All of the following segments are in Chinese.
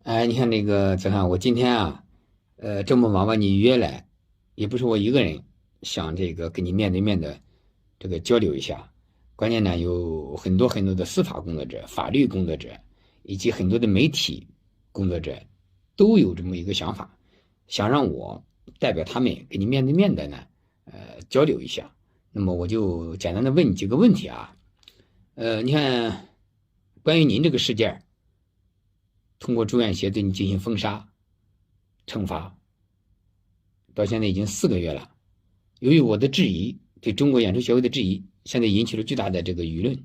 哎，你看那个泽汉，我今天啊，这么忙把你约来，也不是我一个人想这个跟你面对面的这个交流一下。关键呢，有很多很多的司法工作者、法律工作者，以及很多的媒体工作者，都有这么一个想法，想让我代表他们跟你面对面的呢，交流一下。那么我就简单的问你几个问题啊，你看，关于您这个事件。通过中院协对你进行封杀、惩罚，到现在已经4个月了。由于我的质疑，对中国演出协会的质疑，现在引起了巨大的这个舆论。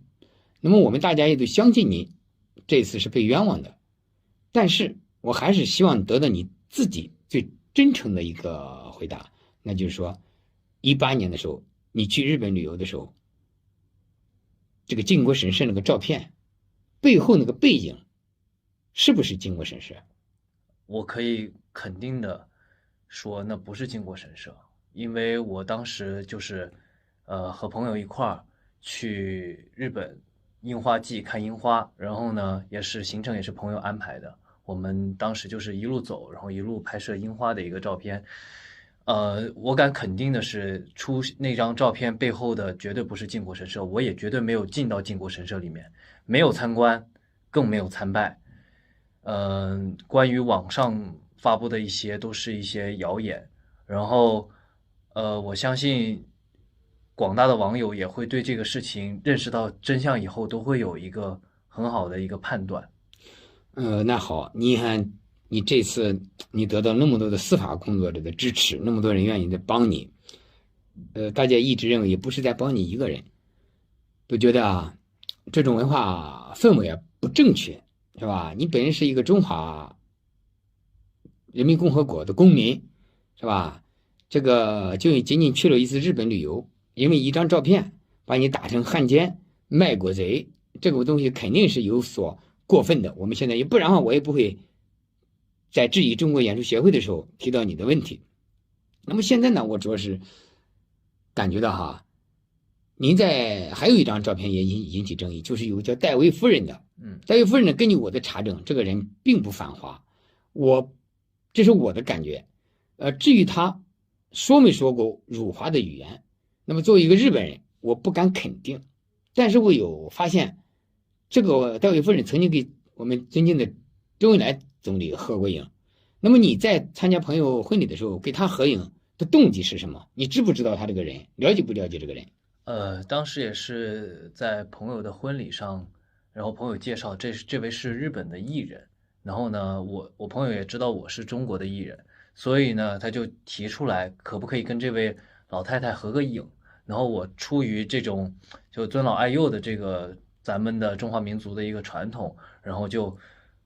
那么我们大家也都相信你这次是被冤枉的，但是我还是希望得到你自己最真诚的一个回答，那就是说，18年的时候你去日本旅游的时候，这个靖国神社那个照片背后那个背景是不是靖国神社？我可以肯定的说，那不是靖国神社，因为我当时就是，和朋友一块儿去日本樱花季看樱花，然后呢，也是行程也是朋友安排的，我们当时就是一路走，然后一路拍摄樱花的一个照片。我敢肯定的是，出那张照片背后的绝对不是靖国神社，我也绝对没有进到靖国神社里面，没有参观，更没有参拜。关于网上发布的一些都是一些谣言，然后我相信广大的网友也会对这个事情认识到真相以后，都会有一个很好的一个判断。那好，你看你这次你得到那么多的司法工作者的支持，那么多人愿意在帮你，大家一直认为也不是在帮你一个人，都觉得啊，这种文化氛围啊不正确，是吧？你本人是一个中华人民共和国的公民，是吧？这个就仅仅去了一次日本旅游，因为一张照片把你打成汉奸、卖国贼，这个东西肯定是有所过分的。我们现在也不然的话，我也不会在质疑中国演出协会的时候提到你的问题。那么现在呢，我主要是感觉到哈，您在还有一张照片也引起争议，就是有个叫戴维夫人的。嗯。戴维夫人呢，根据我的查证，这个人并不反华，这是我的感觉。至于他说没说过辱华的语言，那么作为一个日本人，我不敢肯定。但是我有发现，这个戴维夫人曾经给我们尊敬的周恩来总理合过影。那么你在参加朋友婚礼的时候给他合影的动机是什么？你知不知道他这个人？了解不了解这个人？当时也是在朋友的婚礼上，然后朋友介绍这位是日本的艺人，然后呢，我朋友也知道我是中国的艺人，所以呢，他就提出来可不可以跟这位老太太合个影，然后我出于这种就尊老爱幼的这个咱们的中华民族的一个传统，然后就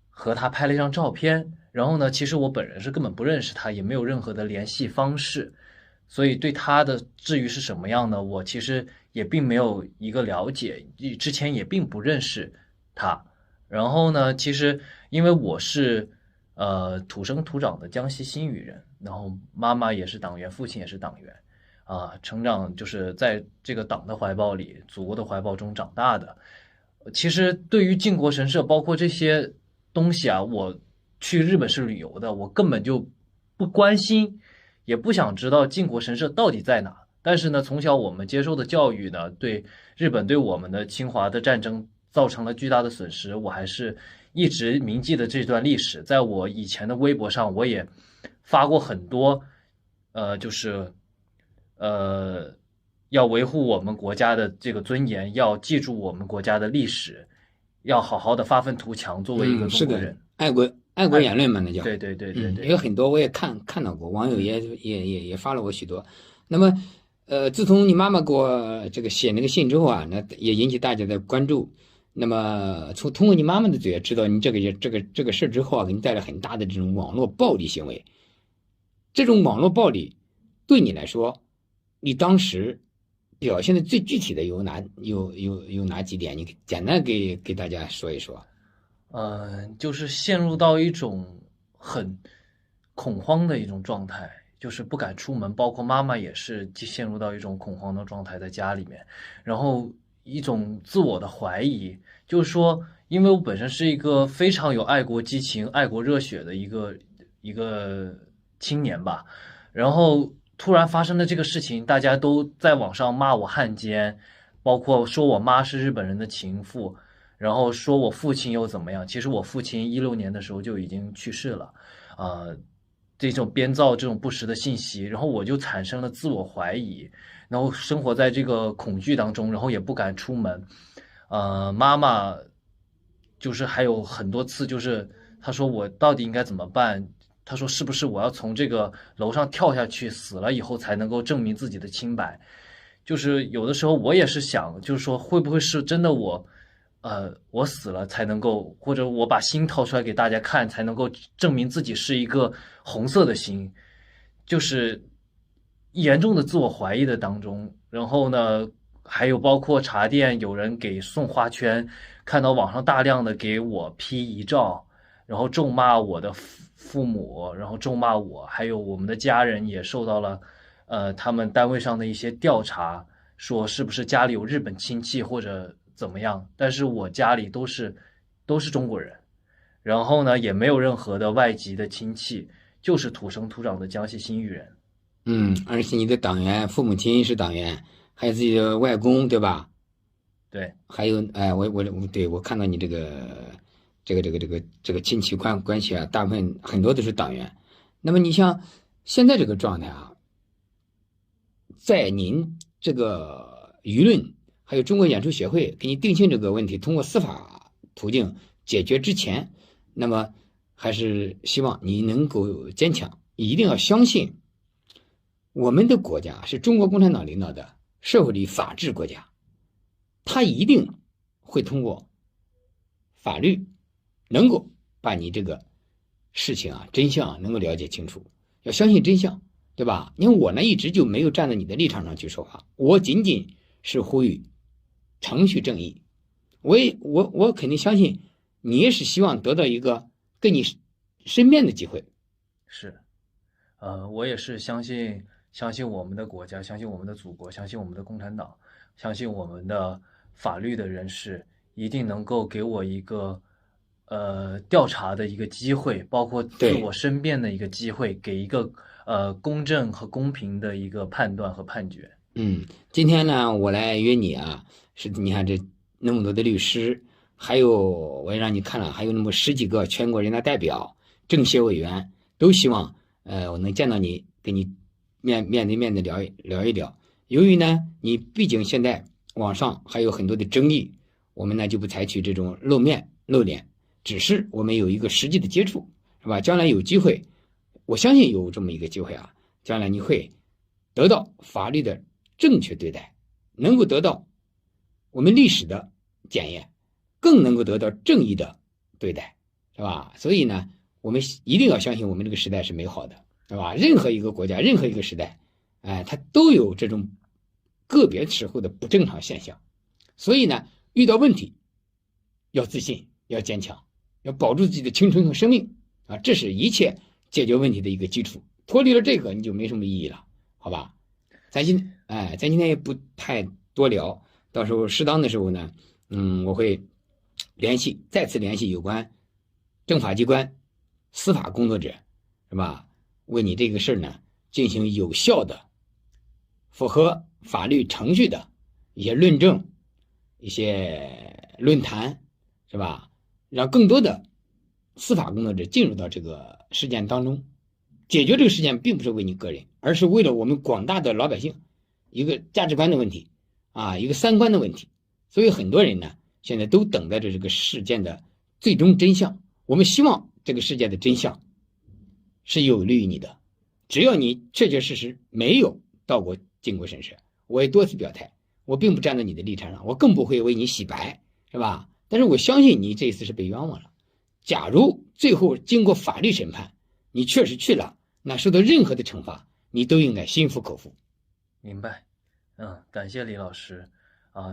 和他拍了一张照片，然后呢，其实我本人是根本不认识他，也没有任何的联系方式。所以对他的至于是什么样的，我其实也并没有一个了解，之前也并不认识他。然后呢，其实因为我是土生土长的江西新余人，然后妈妈也是党员，父亲也是党员，成长就是在这个党的怀抱里、祖国的怀抱中长大的。其实对于靖国神社，包括这些东西啊，我去日本是旅游的，我根本就不关心，也不想知道靖国神社到底在哪。但是呢，从小我们接受的教育呢，对日本对我们的侵华的战争造成了巨大的损失，我还是一直铭记的这段历史。在我以前的微博上，我也发过很多，就是呃，要维护我们国家的这个尊严，要记住我们国家的历史，要好好的发愤图强，作为一个是的，中国人。爱国言论嘛，那叫。对对对对对。有很多我也看到过，网友嗯。也发了我许多。那么，自从你妈妈给我这个写那个信之后啊，那也引起大家的关注。那么通过你妈妈的嘴知道你这个事之后啊，给你带来很大的这种网络暴力行为。这种网络暴力对你来说，你当时表现的最具体的有哪几点？你简单给大家说一说。就是陷入到一种很恐慌的一种状态，就是不敢出门，包括妈妈也是陷入到一种恐慌的状态，在家里面，然后一种自我的怀疑，就是说，因为我本身是一个非常有爱国激情、爱国热血的一个青年吧，然后突然发生了这个事情，大家都在网上骂我汉奸，包括说我妈是日本人的情妇，然后说我父亲又怎么样？其实我父亲16年的时候就已经去世了，这种编造这种不实的信息，然后我就产生了自我怀疑，然后生活在这个恐惧当中，然后也不敢出门。妈妈就是还有很多次，就是她说我到底应该怎么办？她说是不是我要从这个楼上跳下去，死了以后才能够证明自己的清白？就是有的时候我也是想，就是说会不会是真的我死了才能够，或者我把心掏出来给大家看，才能够证明自己是一个红色的心，就是严重的自我怀疑的当中。然后呢，还有包括茶店有人给送花圈，看到网上大量的给我 P 遗照，然后咒骂我的父母，然后咒骂我，还有我们的家人也受到了他们单位上的一些调查，说是不是家里有日本亲戚或者怎么样，但是我家里都是中国人，然后呢也没有任何的外籍的亲戚，就是土生土长的江西新余人。而且你的党员父母亲是党员，还有自己的外公，对吧？对，还有，哎，我看到你这个亲戚关系啊，大部分很多都是党员。那么你像现在这个状态啊，在您这个舆论还有中国演出协会给你定性这个问题，通过司法途径解决之前，那么还是希望你能够坚强，一定要相信我们的国家是中国共产党领导的社会主义法治国家，他一定会通过法律能够把你这个事情啊真相能够了解清楚，要相信真相，对吧？因为我呢一直就没有站在你的立场上去说话，我仅仅是呼吁程序正义。我肯定相信你也是希望得到一个跟你身边的机会。是，我也是相信我们的国家，相信我们的祖国，相信我们的共产党，相信我们的法律的人士，一定能够给我一个调查的一个机会，包括自对，我申辩的一个机会，给一个公正和公平的一个判断和判决。今天呢，我来约你啊，是你看这那么多的律师，还有我也让你看了，还有那么十几个全国人大代表、政协委员，都希望我能见到你，跟你面对面的聊一聊。由于呢，你毕竟现在网上还有很多的争议，我们呢就不采取这种露面露脸，只是我们有一个实际的接触，是吧？将来有机会，我相信有这么一个机会啊，将来你会得到法律的正确对待，能够得到我们历史的检验，更能够得到正义的对待，是吧？所以呢，我们一定要相信我们这个时代是美好的，是吧？任何一个国家，任何一个时代，它都有这种个别时候的不正常现象。所以呢，遇到问题要自信，要坚强，要保住自己的青春和生命啊，这是一切解决问题的一个基础。脱离了这个，你就没什么意义了，好吧？咱今天也不太多聊，到时候适当的时候呢，我会再次联系有关政法机关、司法工作者，是吧？为你这个事儿呢进行有效的、符合法律程序的一些论证、一些论坛，是吧？让更多的司法工作者进入到这个事件当中，解决这个事件并不是为你个人，而是为了我们广大的老百姓一个价值观的问题啊，一个三观的问题。所以很多人呢，现在都等待着这个事件的最终真相。我们希望这个事件的真相是有利于你的，只要你确确实实没有到过经过审视。我也多次表态，我并不站在你的立场上，我更不会为你洗白，是吧？但是我相信你这一次是被冤枉了。假如最后经过法律审判，你确实去了，那受到任何的惩罚，你都应该心服口服。明白，感谢李老师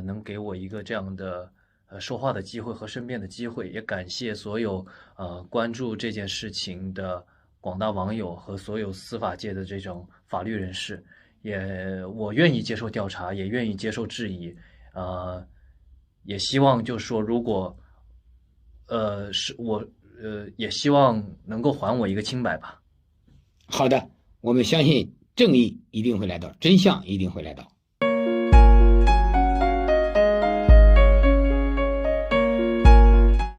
能给我一个这样的说话的机会和申辩的机会，也感谢所有关注这件事情的广大网友和所有司法界的这种法律人士，我愿意接受调查，也愿意接受质疑，也希望就是说，如果是我也希望能够还我一个清白吧。好的，我们相信正义一定会来到，真相一定会来到。